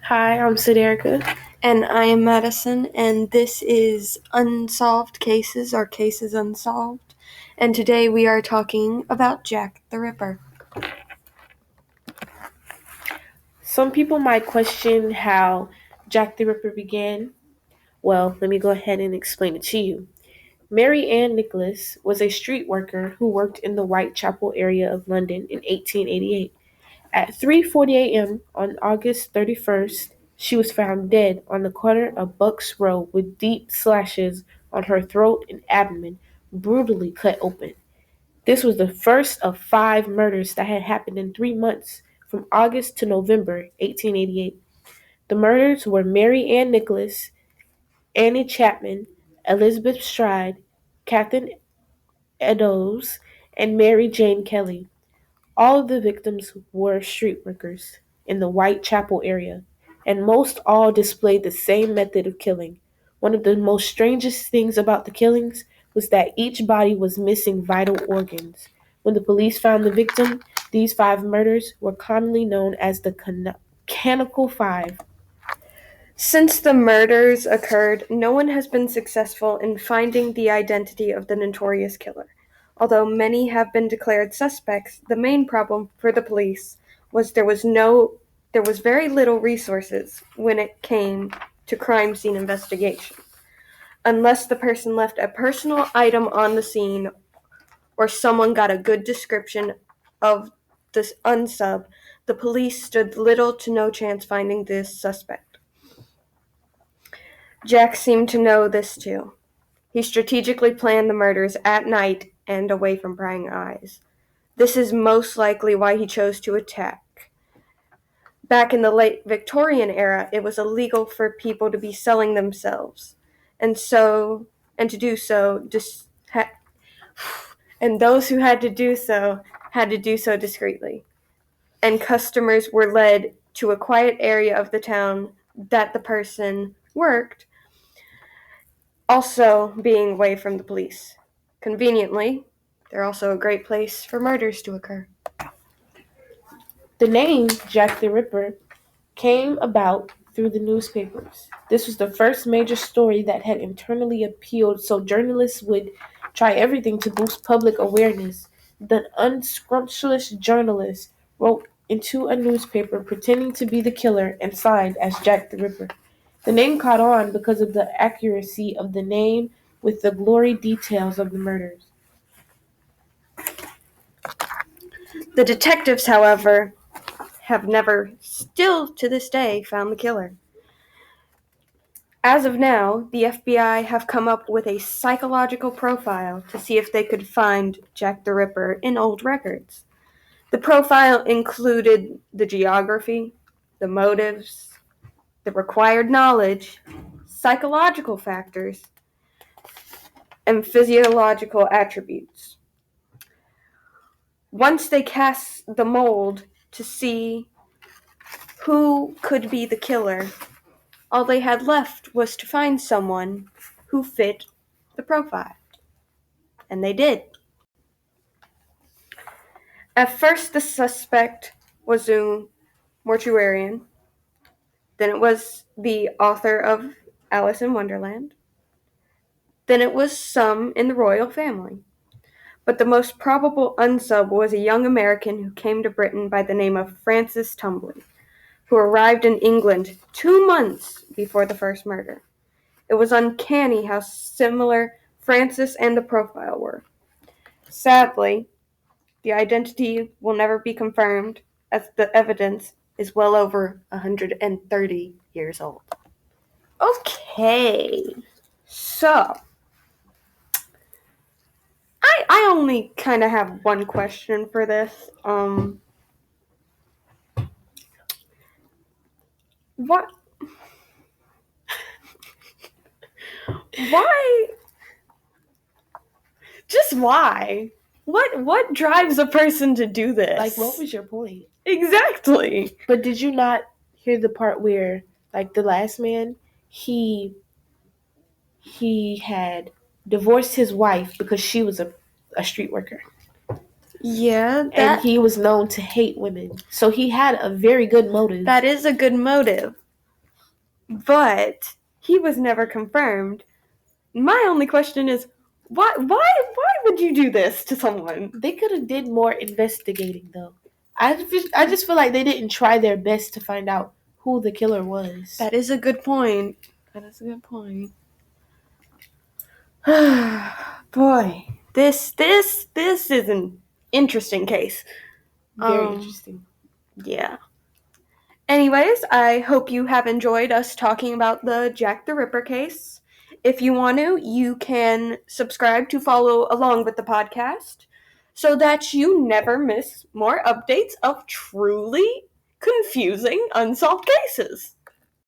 Hi, I'm Siderica. And I am Madison, and this is Unsolved Cases, or Cases Unsolved. And today we are talking about Jack the Ripper. Some people might question how Jack the Ripper began. Well, let me go ahead and explain it to you. Mary Ann Nicholas was a street worker who worked in the Whitechapel area of London in 1888. At 3:40 a.m. on August 31st, she was found dead on the corner of Bucks Row with deep slashes on her throat and abdomen, brutally cut open. This was the first of 5 murders that had happened in 3 months, from August to November 1888. The murders were Mary Ann Nicholas, Annie Chapman, Elizabeth Stride, Catherine Eddowes, and Mary Jane Kelly. All of the victims were street workers in the Whitechapel area, and most all displayed the same method of killing. One of the most strangest things about the killings was that each body was missing vital organs. When the police found the victim, these 5 murders were commonly known as the Canonical Five. Since the murders occurred, no one has been successful in finding the identity of the notorious killer. Although many have been declared suspects, the main problem for the police was there was very little resources when it came to crime scene investigation. Unless the person left a personal item on the scene or someone got a good description of this unsub, the police stood little to no chance finding this suspect. Jack seemed to know this too. He strategically planned the murders at night and away from prying eyes. This is most likely why he chose to attack. Back in the late Victorian era, it was illegal for people to be selling themselves, and to do so, and those who had to do so discreetly. And customers were led to a quiet area of the town that the person worked, also being away from the police. Conveniently, they're also a great place for murders to occur. The name Jack the Ripper came about through the newspapers. This was the first major story that had internally appealed, so journalists would try everything to boost public awareness. The unscrupulous journalist wrote into a newspaper pretending to be the killer and signed as Jack the Ripper. The name caught on because of the accuracy of the name with the gory details of the murders. The detectives, however, have never, still to this day, found the killer. As of now, the FBI have come up with a psychological profile to see if they could find Jack the Ripper in old records. The profile included the geography, the motives, the required knowledge, psychological factors, and physiological attributes. Once they cast the mold to see who could be the killer, all they had left was to find someone who fit the profile. And they did. At first, the suspect was a mortuarian. Then it was the author of Alice in Wonderland. Then it was some in the royal family. But the most probable unsub was a young American who came to Britain by the name of Francis Tumbley, who arrived in England 2 months before the first murder. It was uncanny how similar Francis and the profile were. Sadly, the identity will never be confirmed, as the evidence is well over 130 years old. Okay, so I only kind of have one question for this. What? Why? Just why? What drives a person to do this? Like, what was your point? Exactly. But did you not hear the part where, like, the last man, he had divorced his wife because she was a street worker. Yeah, And he was known to hate women. So he had a very good motive. That is a good motive. but he was never confirmed. My only question is, why would you do this to someone? They could have did more investigating though. I just feel like they didn't try their best to find out who the killer was. That is a good point. Boy, this is an interesting case. Very interesting. Yeah. Anyways, I hope you have enjoyed us talking about the Jack the Ripper case. If you want to, you can subscribe to follow along with the podcast so that you never miss more updates of truly confusing unsolved cases.